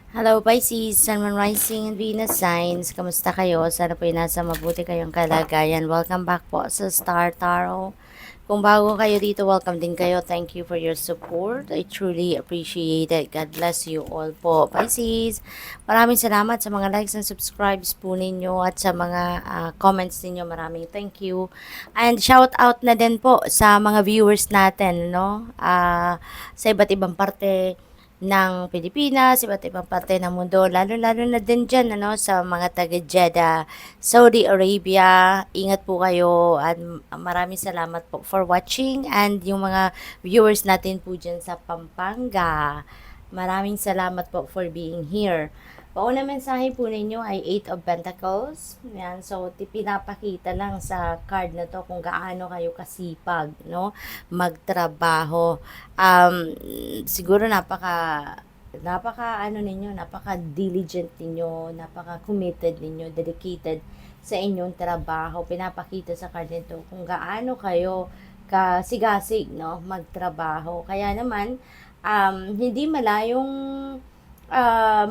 Hello Pisces, Sun, Moon, Rising, and Venus signs. Kamusta kayo? Sana po nasa mabuti kayong kalagayan. Welcome back po sa Star Tarot. Kung bago kayo dito, welcome din kayo. Thank you for your support. I truly appreciate it. God bless you all po. Pisces, maraming salamat sa mga likes and subscribes po ninyo at sa mga comments ninyo. Maraming thank you. And shout out na din po sa mga viewers natin, no? Sa iba't ibang parte ng Pilipinas, iba't ibang parte ng mundo, lalo-lalo na din dyan, ano, sa mga taga Jeddah, Saudi Arabia. Ingat po kayo at maraming salamat po for watching and yung mga viewers natin po dyan sa Pampanga. Maraming salamat po for being here. Paunang mensahe po ninyo ay Eight of Pentacles. Yan. So, pinapakita lang sa card na to kung gaano kayo kasipag, no? Magtrabaho. Siguro napaka ano ninyo, napaka diligent ninyo, napaka committed ninyo, dedicated sa inyong trabaho. Pinapakita sa card nito kung gaano kayo kasigasig, no, magtrabaho. Kaya naman hindi malayong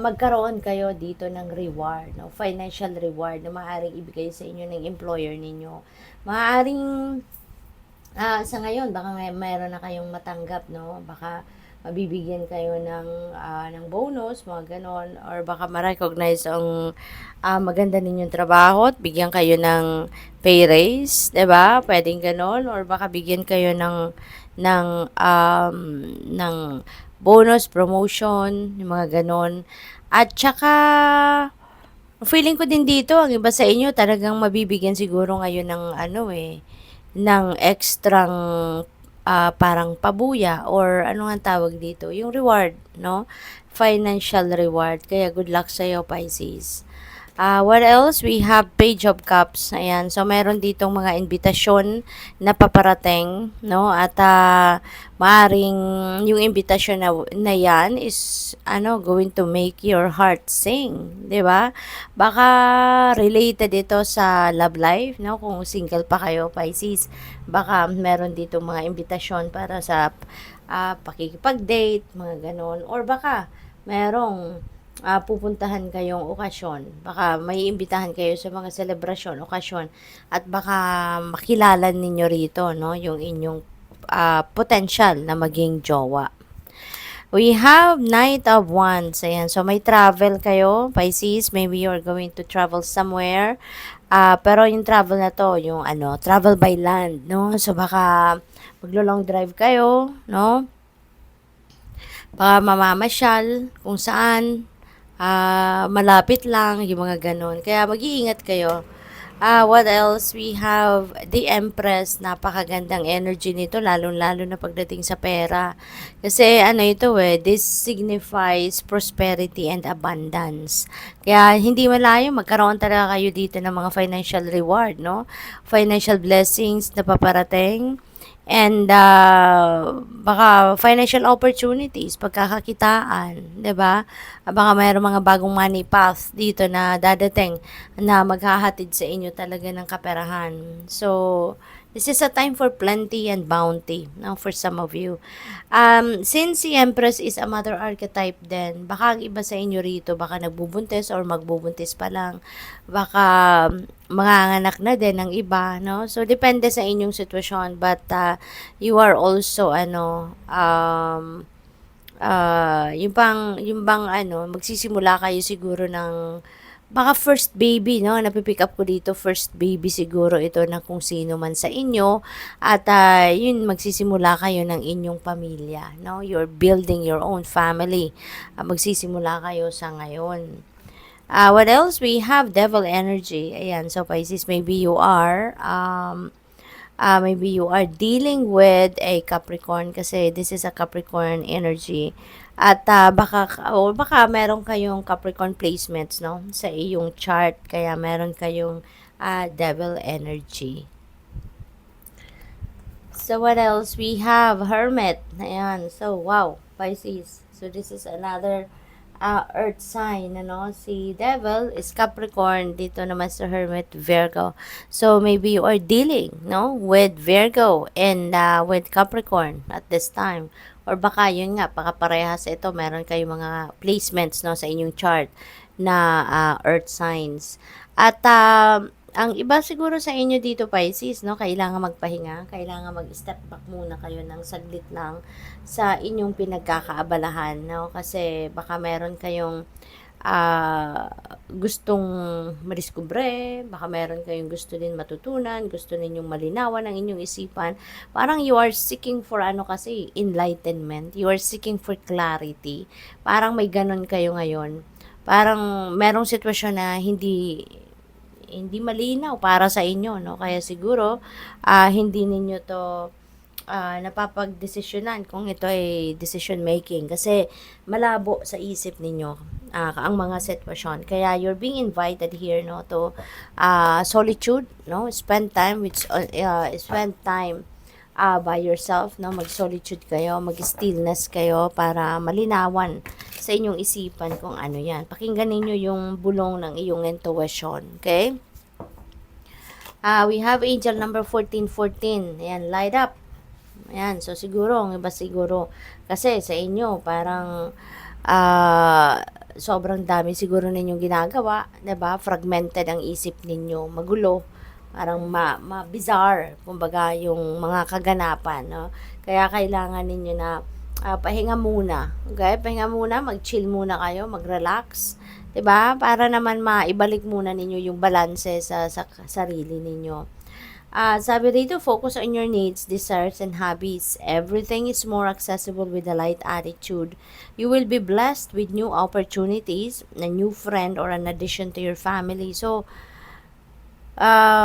magkaroon kayo dito ng reward, no? Financial reward na maaaring ibigay sa inyo ng employer ninyo. Maaaring sa ngayon baka mayroon na kayong matanggap, no? Baka mabibigyan kayo ng bonus, mga ganon, or baka ma-recognize ang maganda ninyong trabaho at bigyan kayo ng pay raise, 'di ba? Pwedeng ganon, or baka bigyan kayo ng bonus, promotion, yung mga ganon. At saka, feeling ko din dito, ang iba sa inyo talagang mabibigyan siguro ngayon ng ano ng extrang parang pabuya or ano nga tawag dito, yung reward, no? Financial reward. Kaya good luck sa iyo, Pisces. What else? We have Page of Cups. Ayan. So, meron ditong mga invitasyon na paparating, no? At maaring yung invitasyon na yan is going to make your heart sing, 'di ba? Baka related ito sa love life, no? Kung single pa kayo, Pisces, baka meron ditong mga invitasyon para sa pakikipag-date, mga ganon. Or baka merong pupuntahan kayong okasyon. Baka may imbitahan kayo sa mga selebrasyon, okasyon, at baka makilala ninyo rito, no, yung inyong potential na maging jowa. We have Knight of Wands. Ayan. So, may travel kayo, Pisces. Maybe you're going to travel somewhere. Pero yung travel na to, yung travel by land, no? So, baka maglo-long drive kayo, no? Baka mamamasyal kung saan, malapit lang, yung mga ganon. Kaya mag-iingat kayo. What else? We have the Empress. Napakagandang energy nito, lalo-lalo na pagdating sa pera. Kasi this signifies prosperity and abundance. Kaya hindi malayo, magkaroon talaga kayo dito ng mga financial reward, no? Financial blessings na paparating. And baka financial opportunities, pagkakakitaan, 'di ba? Baka mayroong mga bagong money path dito na dadating na maghahatid sa inyo talaga ng kaperahan. So, this is a time for plenty and bounty, no, for some of you. Since si Empress is a mother archetype din, baka ang iba sa inyo rito, baka nagbubuntis or magbubuntis pa lang, baka manganganak na din ng iba, no? So, depende sa inyong sitwasyon, but you are also, yung bang, magsisimula kayo siguro ng, baka first baby, no? Napipick up ko dito, first baby siguro ito na kung sino man sa inyo. At yun, magsisimula kayo ng inyong pamilya, no? You're building your own family. Magsisimula kayo sa ngayon. What else? We have devil energy. Ayan, so Pisces, maybe you are dealing with a Capricorn kasi this is a Capricorn energy. At baka meron kayong Capricorn placements, no, sa iyong chart, kaya meron kayong devil energy. So what else? We have Hermit. Ayan. So wow, Pisces. So this is another earth sign, si Devil is Capricorn, dito naman sa Hermit, Virgo. So maybe you are dealing, no, with Virgo and with Capricorn at this time, or baka yun nga, baka parehas ito, meron kayong mga placements, no, sa inyong chart na earth signs. At ang iba siguro sa inyo dito, Pisces, no, kailangan magpahinga, kailangan mag-step back muna kayo ng saglit lang sa inyong pinagkakaabalahan, no, kasi baka meron kayong gustong madiskubre, baka meron kayong gusto din matutunan, gusto ninyong malinawan ang inyong isipan. Parang you are seeking for ano kasi, enlightenment. You are seeking for clarity. Parang may ganon kayo ngayon. Parang merong sitwasyon na hindi malinaw para sa inyo, no? Kaya siguro hindi ninyo to napapagdesisyonan kung ito ay decision making kasi malabo sa isip ninyo ang mga sitwasyon. Kaya you're being invited here, no, to solitude, no, spend time by yourself, no, mag-solitude kayo, mag-stillness kayo para malinawan sa inyong isipan kung ano yan. Pakinggan ninyo yung bulong ng iyong intuition, okay? We have angel number 1414. Ayan, light up. Ayan, so siguro, ang iba siguro, kasi sa inyo, parang, sobrang dami siguro ninyong ginagawa, 'di ba? Fragmented ang isip ninyo, magulo, parang bizarre, kumbaga, yung mga kaganapan, no? Kaya kailangan ninyo na pahinga muna, okay? Pahinga muna, mag-chill muna kayo, mag-relax, 'di ba? Para naman maibalik muna ninyo yung balanse sa sarili ninyo. Sabi dito, focus on your needs, desires, and hobbies. Everything is more accessible with a light attitude. You will be blessed with new opportunities, a new friend, or an addition to your family. So,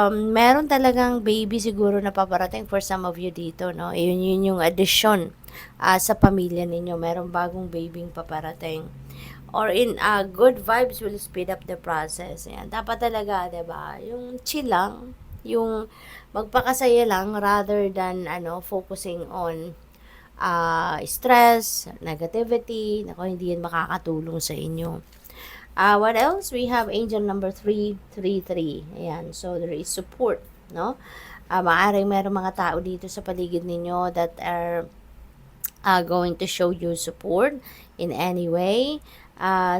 meron talagang baby siguro na paparating for some of you dito, no? Yun yung addition sa pamilya ninyo. Meron bagong babying paparating. Or in good vibes will speed up the process. Yan. Dapat talaga, 'di ba? Yung chill lang, yung magpakasaya lang rather than focusing on stress, negativity. Nako, hindi yan makakatulong sa inyo. What else? We have angel number 333. Ayan, so there is support, no? Maaring meron mga tao dito sa paligid ninyo that are going to show you support in any way.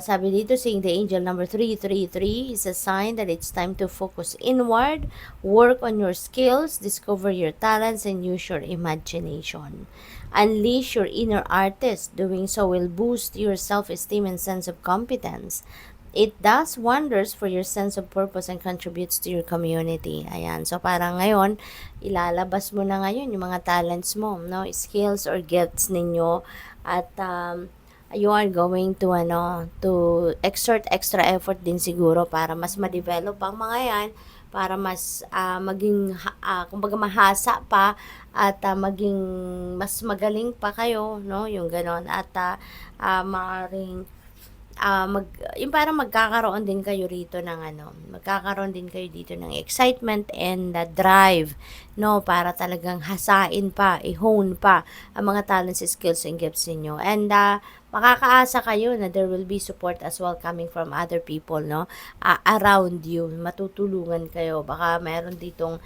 Sabi dito, seeing the angel number 333 is a sign that it's time to focus inward, work on your skills, discover your talents, and use your imagination. Unleash your inner artist. Doing so will boost your self-esteem and sense of competence. It does wonders for your sense of purpose and contributes to your community. Ayan. So, parang ngayon, ilalabas mo na ngayon yung mga talents mo, no? Skills or gifts ninyo. At, you are going to, to exert extra effort din siguro para mas ma-develop ang mga yan, para mas maging, kumbaga mahasa pa, at maging mas magaling pa kayo, no? Yung ganon. At maaaring yung parang magkakaroon din kayo rito ng magkakaroon din kayo dito ng excitement and drive, no, para talagang hasain pa, i-hone pa ang mga talents, skills, and gifts niyo. And makakaasa kayo na there will be support as well coming from other people, no, around you. Matutulungan kayo. Baka meron ditong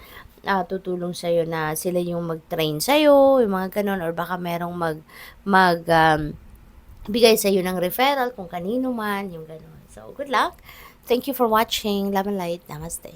tutulong sa'yo na sila yung mag-train sa'yo, yung mga ganun, or baka merong bigay sa iyo ng referral kung kanino man, yung gano'n. So, good luck. Thank you for watching. Love and light. Namaste.